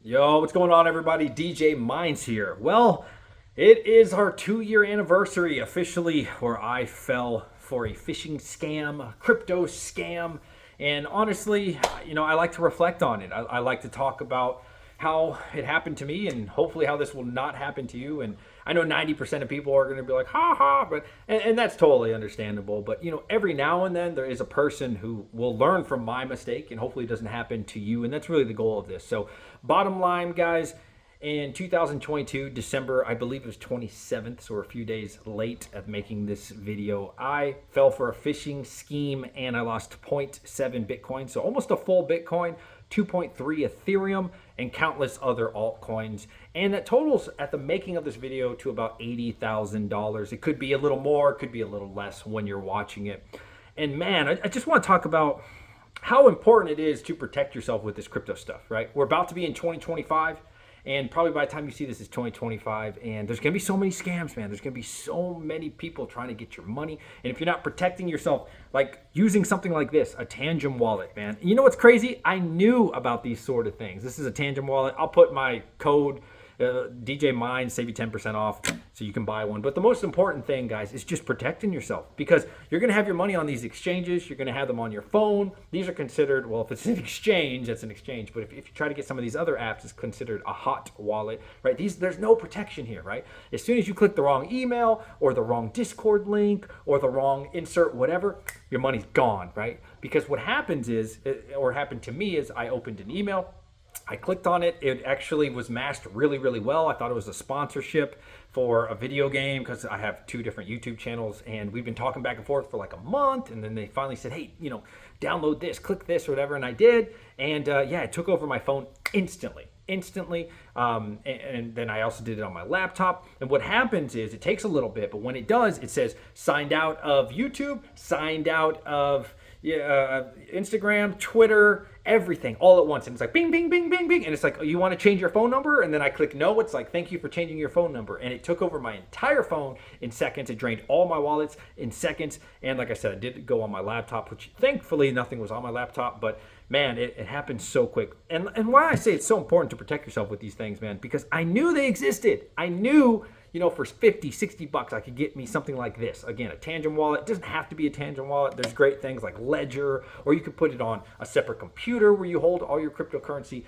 Yo, what's going on, everybody? DJ Minds here. Well, it is our 2 year anniversary officially where I fell for a phishing scam, a crypto scam. And honestly, I like to reflect on it. I like to talk about how it happened to me and hopefully how this will not happen to you. And I know 90% of people are going to be like, ha ha, and that's totally understandable. But, every now and then there is a person who will learn from my mistake and hopefully it doesn't happen to you. And that's really the goal of this. So, bottom line, guys, in 2022, December, I believe it was 27th, so we're a few days late at making this video, I fell for a phishing scheme and I lost zero point 0.7 Bitcoin, so almost a full Bitcoin, 2.3 Ethereum, and countless other altcoins. And that totals at the making of this video to about $80,000. It could be a little more, it could be a little less when you're watching it. And man, I just want to talk about how important it is to protect yourself with this crypto stuff, right? We're about to be in 2025. And probably by the time you see this, it's 2025. And there's going to be so many scams, man. There's going to be so many people trying to get your money. And if you're not protecting yourself, like using something like this, a Tangem wallet, man. You know what's crazy? I knew about these sort of things. This is a Tangem wallet. I'll put my code DJ Mind, save you 10% off so you can buy one. But the most important thing, guys, is just protecting yourself, because you're going to have your money on these exchanges. You're going to have them on your phone. These are considered, well, if it's an exchange, that's an exchange. But if you try to get some of these other apps, it's considered a hot wallet, right? There's no protection here, right? As soon as you click the wrong email or the wrong Discord link or the wrong insert, whatever, your money's gone, right? Because what happens is, or happened to me, is I opened an email. I clicked on it. It actually was masked really, really well. I thought it was a sponsorship for a video game because I have 2 different YouTube channels and we've been talking back and forth for like a month. And then they finally said, hey, download this, click this or whatever. And I did. And it took over my phone instantly. And then I also did it on my laptop. And what happens is it takes a little bit, but when it does, it says signed out of YouTube, signed out of Instagram, Twitter, everything all at once. And it's like bing, bing, bing, bing, bing. And it's like, oh, you want to change your phone number? And then I click no. It's like, thank you for changing your phone number. And it took over my entire phone in seconds. It drained all my wallets in seconds. And like I said, I did go on my laptop, which thankfully nothing was on my laptop. But man, it happened so quick. And why I say it's so important to protect yourself with these things, man, because I knew they existed. I knew, for 50, 60 bucks, I could get me something like this. Again, a Tangem wallet. It doesn't have to be a Tangem wallet. There's great things like Ledger, or you could put it on a separate computer where you hold all your cryptocurrency.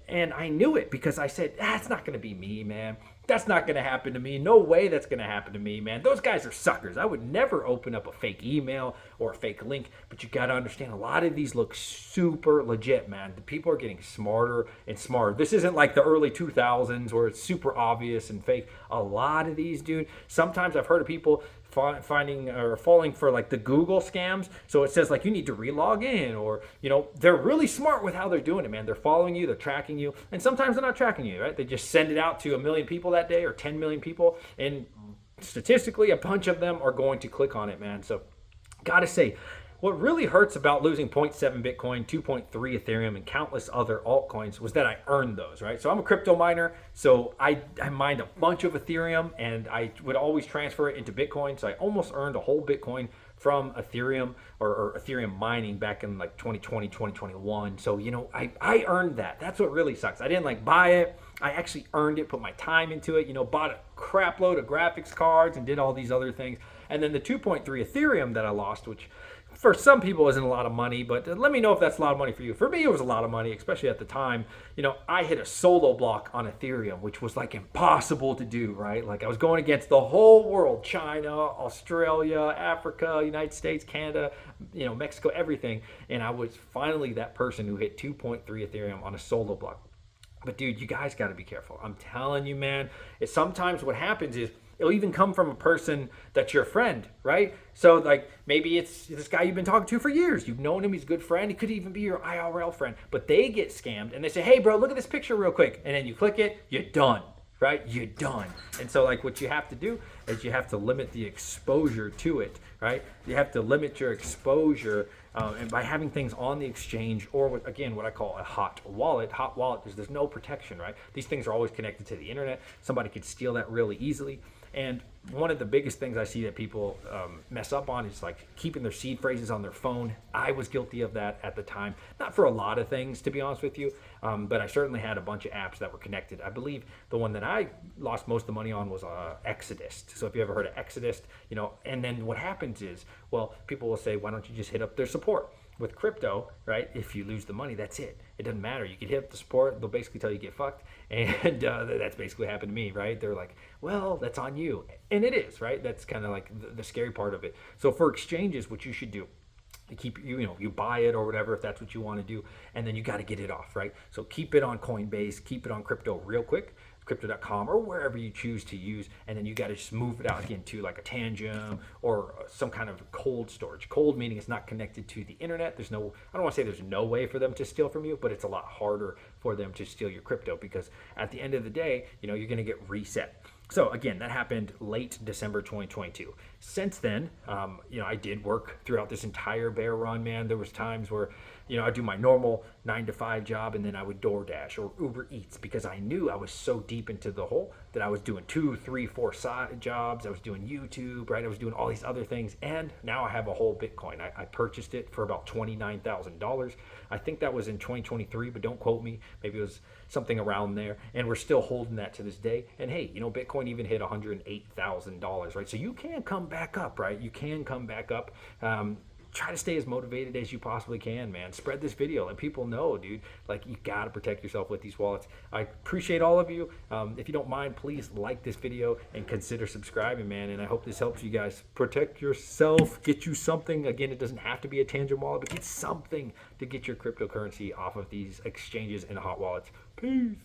And I knew it because I said, that's not going to be me, man. That's not going to happen to me. No way that's going to happen to me, man. Those guys are suckers. I would never open up a fake email or a fake link, but you got to understand a lot of these look super legit, man. The people are getting smarter and smarter. This isn't like the early 2000s where it's super obvious and fake. A lot of these, dude, sometimes I've heard of people finding or falling for like the Google scams. So it says like you need to relog in, or they're really smart with how they're doing it, man. They're following you, they're tracking you, and sometimes they're not tracking you, right? They just send it out to 1 million people that day or 10 million people, and statistically a bunch of them are going to click on it, man. So gotta say, what really hurts about losing zero point 0.7 Bitcoin, 2.3 Ethereum, and countless other altcoins was that I earned those, right? So I'm a crypto miner, so I mined a bunch of Ethereum, and I would always transfer it into Bitcoin. So I almost earned a whole Bitcoin from Ethereum or Ethereum mining back in like 2020, 2021. So, I earned that. That's what really sucks. I didn't buy it. I actually earned it, put my time into it, bought a crap load of graphics cards and did all these other things. And then the 2.3 Ethereum that I lost, which for some people isn't a lot of money, but let me know if that's a lot of money for you. For me, it was a lot of money, especially at the time. I hit a solo block on Ethereum, which was impossible to do, right? I was going against the whole world, China, Australia, Africa, United States, Canada, Mexico, everything. And I was finally that person who hit 2.3 Ethereum on a solo block. But dude, you guys got to be careful. I'm telling you, man, sometimes what happens is it'll even come from a person that's your friend, right? So maybe it's this guy you've been talking to for years. You've known him, he's a good friend. He could even be your IRL friend, but they get scammed and they say, hey bro, look at this picture real quick. And then you click it, you're done, right? You're done. And so what you have to do is you have to limit the exposure to it, right? You have to limit your exposure and by having things on the exchange, or what I call a hot wallet, because there's no protection, right? These things are always connected to the internet. Somebody could steal that really easily. And one of the biggest things I see that people mess up on is like keeping their seed phrases on their phone. I was guilty of that at the time, not for a lot of things, to be honest with you, but I certainly had a bunch of apps that were connected. I believe the one that I lost most of the money on was Exodus. So if you ever heard of Exodus, and then what happens is, well, people will say, why don't you just hit up their support? With crypto, right? If you lose the money, that's it. It doesn't matter. You can hit up the support. They'll basically tell you get fucked. And that's basically happened to me, right? They're like, well, that's on you. And it is, right? That's kind of like the scary part of it. So for exchanges, what you should do, you buy it or whatever if that's what you want to do, and then you got to get it off, right? So keep it on Coinbase, keep it on crypto real quick, crypto.com or wherever you choose to use, and then you got to just move it out into like a Tangent or some kind of cold storage. Cold meaning it's not connected to the internet. I don't want to say there's no way for them to steal from you, but it's a lot harder for them to steal your crypto, because at the end of the day, you're going to get reset. So again, that happened late December 2022. Since then, I did work throughout this entire bear run, man. There was times where, I'd do my normal 9 to 5 job, and then I would DoorDash or Uber Eats, because I knew I was so deep into the hole that I was doing 2, 3, 4 side jobs. I was doing YouTube, right? I was doing all these other things. And now I have a whole Bitcoin. I purchased it for about $29,000. I think that was in 2023, but don't quote me. Maybe it was something around there. And we're still holding that to this day. And hey, Bitcoin even hit $108,000, right? So you can come back up, right? You can come back up. Try to stay as motivated as you possibly can, man. Spread this video. Let people know, dude. Like, you got to protect yourself with these wallets. I appreciate all of you. If you don't mind, please like this video and consider subscribing, man. And I hope this helps you guys protect yourself, get you something. Again, it doesn't have to be a Tangent wallet, but get something to get your cryptocurrency off of these exchanges and hot wallets. Peace.